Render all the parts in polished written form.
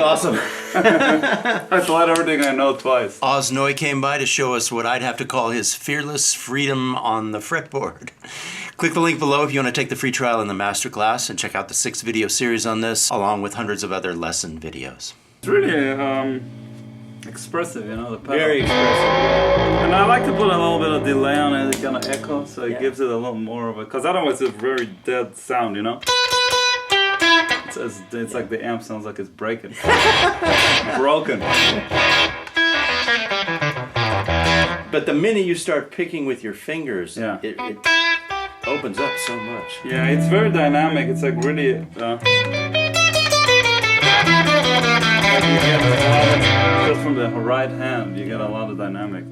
awesome. I thought everything I know twice. Oz Noy came by to show us what I'd have to call his fearless freedom on the fretboard. Click the link below if you want to take the free trial in the Masterclass and check out the 6-video series on this, along with hundreds of other lesson videos. It's really expressive, you know, the pedal. Very expressive. And I like to put a little bit of delay on it, kind of echo, so it gives it a little more of a, because otherwise it's a very dead sound, you know? It's like the amp sounds like it's breaking. Broken. But the minute you start picking with your fingers, Yeah. it opens up so much. Yeah, it's very dynamic. It's like really. You get a lot of, just from the right hand, you get a lot of dynamic.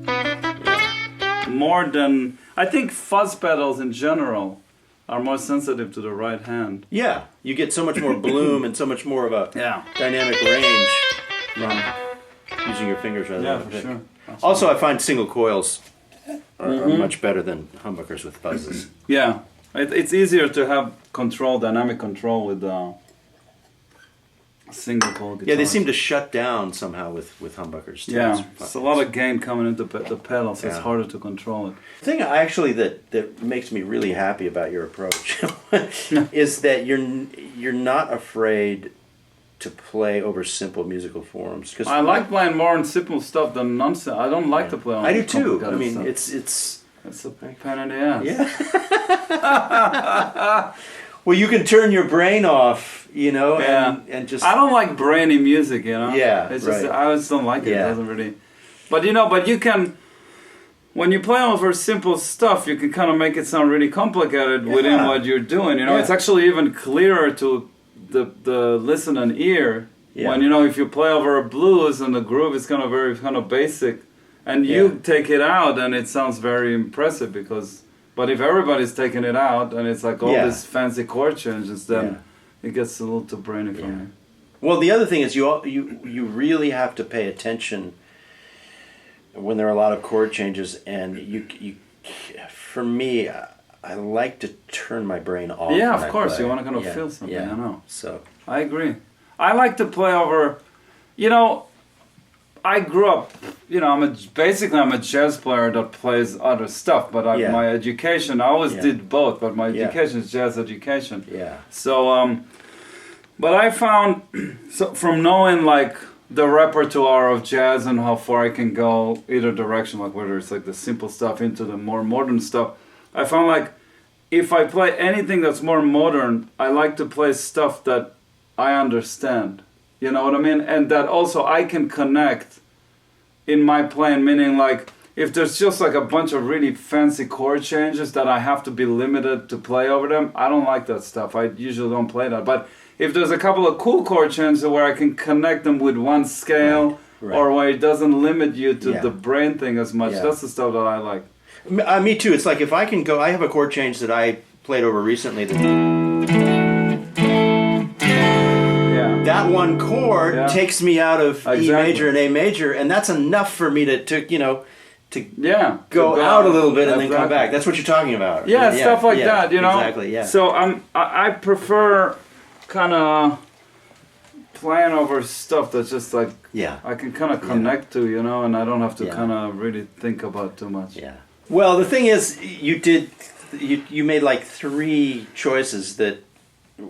More than I think fuzz pedals in general are more sensitive to the right hand. Yeah, you get so much more bloom and so much more of a Yeah. dynamic range from using your fingers rather Yeah, than a for pick. sure. Also, I find single coils are much better than humbuckers with fuzzes. Yeah, it's easier to have control, dynamic control with single coil guitars. Yeah, they seem to shut down somehow with humbuckers too. Yeah, it's a lot of gain coming into the pedal, so it's Yeah. harder to control it. The thing actually that makes me really happy about your approach is that you're not afraid to play over simple musical forms. Cause I like playing more on simple stuff than nonsense. I don't like to play on I do too. I complicated mean, stuff. it's a pain in the ass. yeah. Well, you can turn your brain off, you know, and just. I don't like brainy music, you know. Yeah, it's just right. I just don't like it. Yeah. It doesn't really. But you know, but you can. When you play over simple stuff, you can kind of make it sound really complicated within what you're doing. You know, Yeah. it's actually even clearer to the listening ear when, you know, if you play over a blues and the groove is kind of basic, and you take it out and it sounds very impressive because. But if everybody's taking it out and it's like all these fancy chord changes, then it gets a little too brainy for me. Well, the other thing is you really have to pay attention when there are a lot of chord changes, and you for me, I like to turn my brain off. Yeah, when of I course, play. you want to kind of feel something. Yeah. I know. So I agree. I like to play over. You know, I grew up. You know, I'm a jazz player that plays other stuff, but my education, I always did both, but my education is jazz education. Yeah. So, but I found, so from knowing like the repertoire of jazz and how far I can go either direction, like whether it's like the simple stuff into the more modern stuff, I found like if I play anything that's more modern, I like to play stuff that I understand. You know what I mean? And that also I can connect in my playing, meaning like if there's just like a bunch of really fancy chord changes that I have to be limited to play over them, I don't like that stuff. I usually don't play that. But if there's a couple of cool chord changes where I can connect them with one scale or where it doesn't limit you to the brain thing as much, that's the stuff that I like. Me too. It's like if I can go, I have a chord change that I played over recently. That one chord takes me out of E major and A major, and that's enough for me to go out a little bit and then come back. That's what you're talking about. Yeah, stuff like that, you know. Exactly. Yeah. So I prefer kind of playing over stuff that's just like I can kind of connect to, you know, and I don't have to kind of really think about too much. Yeah. Well, the thing is, you made like 3 choices that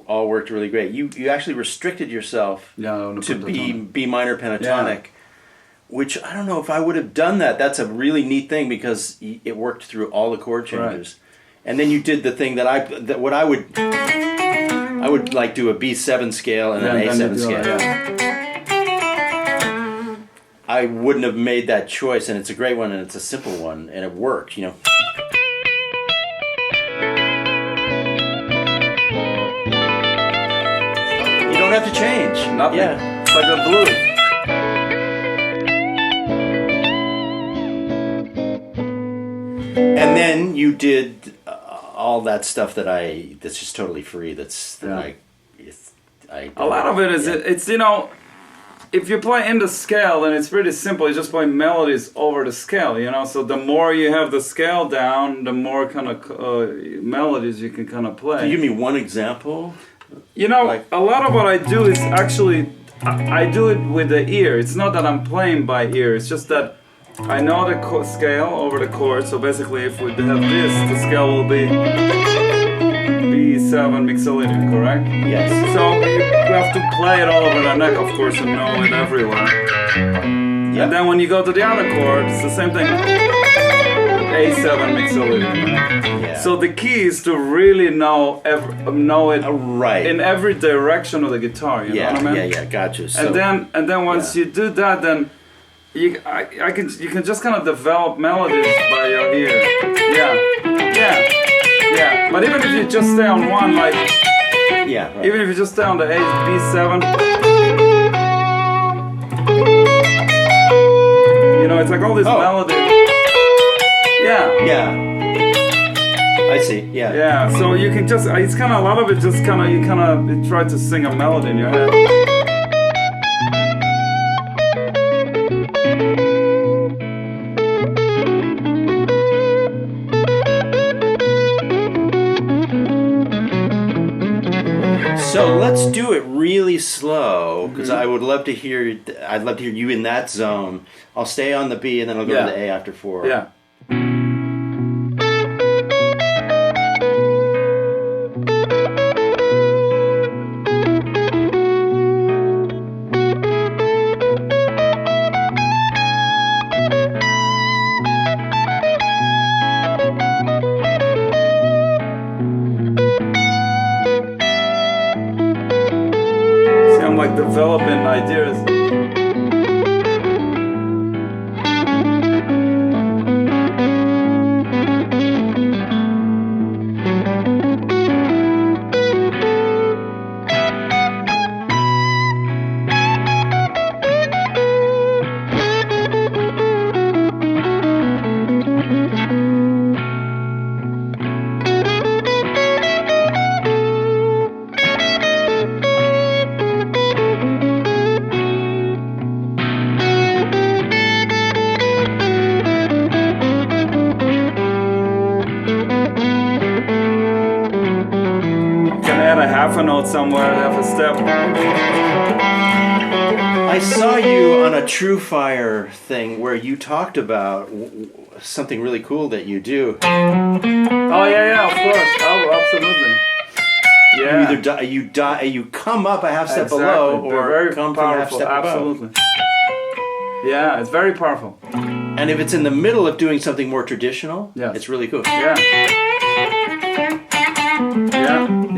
all worked really great. You actually restricted yourself to B minor pentatonic, which I don't know if I would have done that. That's a really neat thing because it worked through all the chord changes. Right. And then you did the thing that I would like do a B7 scale and an A7 scale. I wouldn't have made that choice, and it's a great one and it's a simple one and it works, you know. You don't have to change. Nothing. Yeah. It's like a blues. And then you did all that stuff that's just totally free. A lot of it is it's you know, if you play in the scale, then it's pretty simple. You just play melodies over the scale, you know. So the more you have the scale down, the more kind of melodies you can kind of play. Can you give me one example? You know, a lot of what I do is actually I do it with the ear. It's not that I'm playing by ear. It's just that I know the scale over the chord. So basically, if we have this, the scale will be B7 mixolydian, correct? Yes. So you have to play it all over the neck, of course, and know it everywhere. Yep. And then when you go to the other chord, it's the same thing. A7 mixolydian. Yeah. So the key is to really know it right in every direction of the guitar. You know what I mean? Yeah, gotcha. So, and then once you do that, then you can just kind of develop melodies by your ear. Yeah. But even if you just stay on one, like right. even if you just stay on the A B7, you know, it's like all these melodies. Yeah. I see. Yeah. Yeah. So you can just it's kind of a lot of it just kind of you try to sing a melody in your head. So let's do it really slow because I would love to hear. I'd love to hear you in that zone. I'll stay on the B and then I'll go to the A after 4. Yeah. Like developing ideas. Half a note somewhere, half a step. I saw you on a True Fire thing where you talked about something really cool that you do. Oh yeah, of course. Oh, absolutely. Yeah. You come up a half step below, or very come powerful. from a half step absolutely. Above. Yeah, it's very powerful. And if it's in the middle of doing something more traditional, it's really cool.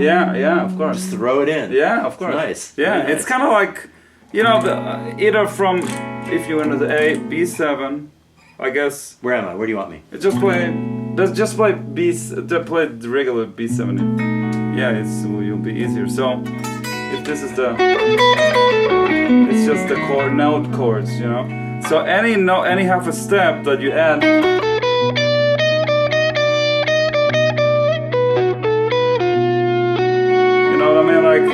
Yeah, of course. Just throw it in. Yeah, of course. Nice. Yeah, nice. It's kind of like, you know, either from, if you went to the A, B7, I guess. Where am I? Where do you want me? Just play B, play the regular B7. Yeah, you'll be easier. So, if this is it's just the note chords, you know. So any half a step that you add. Like,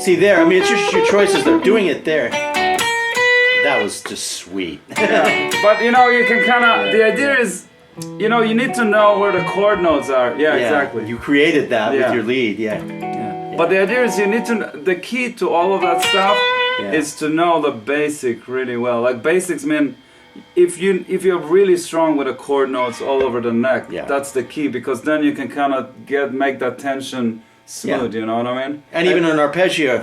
see there, I mean, it's just your choices. They're doing it there. That was just sweet. But you know, you can kind of. The idea is, you know, you need to know where the chord notes are. Yeah, exactly. You created that with your lead. Yeah. But the idea is, you need to. The key to all of that stuff is to know the basic really well. Like basics mean. If you're really strong with the chord notes all over the neck, that's the key, because then you can kind of make that tension smooth. You know what I mean? And even an arpeggio.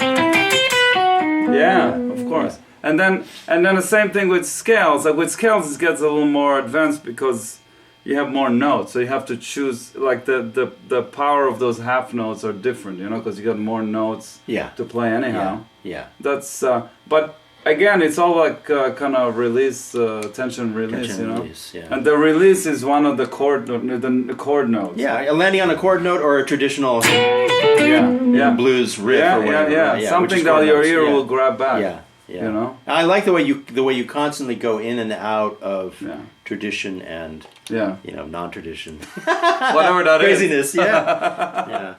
Yeah, of course. And then the same thing with scales. Like with scales, it gets a little more advanced because you have more notes, so you have to choose. Like the power of those half notes are different, you know, because you got more notes to play anyhow. Yeah. That's but. Again, it's all like kind of release, tension release, you know. Release, and the release is one of the chord notes. Yeah, landing on a chord note or a traditional blues riff or whatever. Yeah, something that your ear will grab back. Yeah. You know. I like the way you constantly go in and out of tradition and non-tradition. Whatever that craziness. Yeah.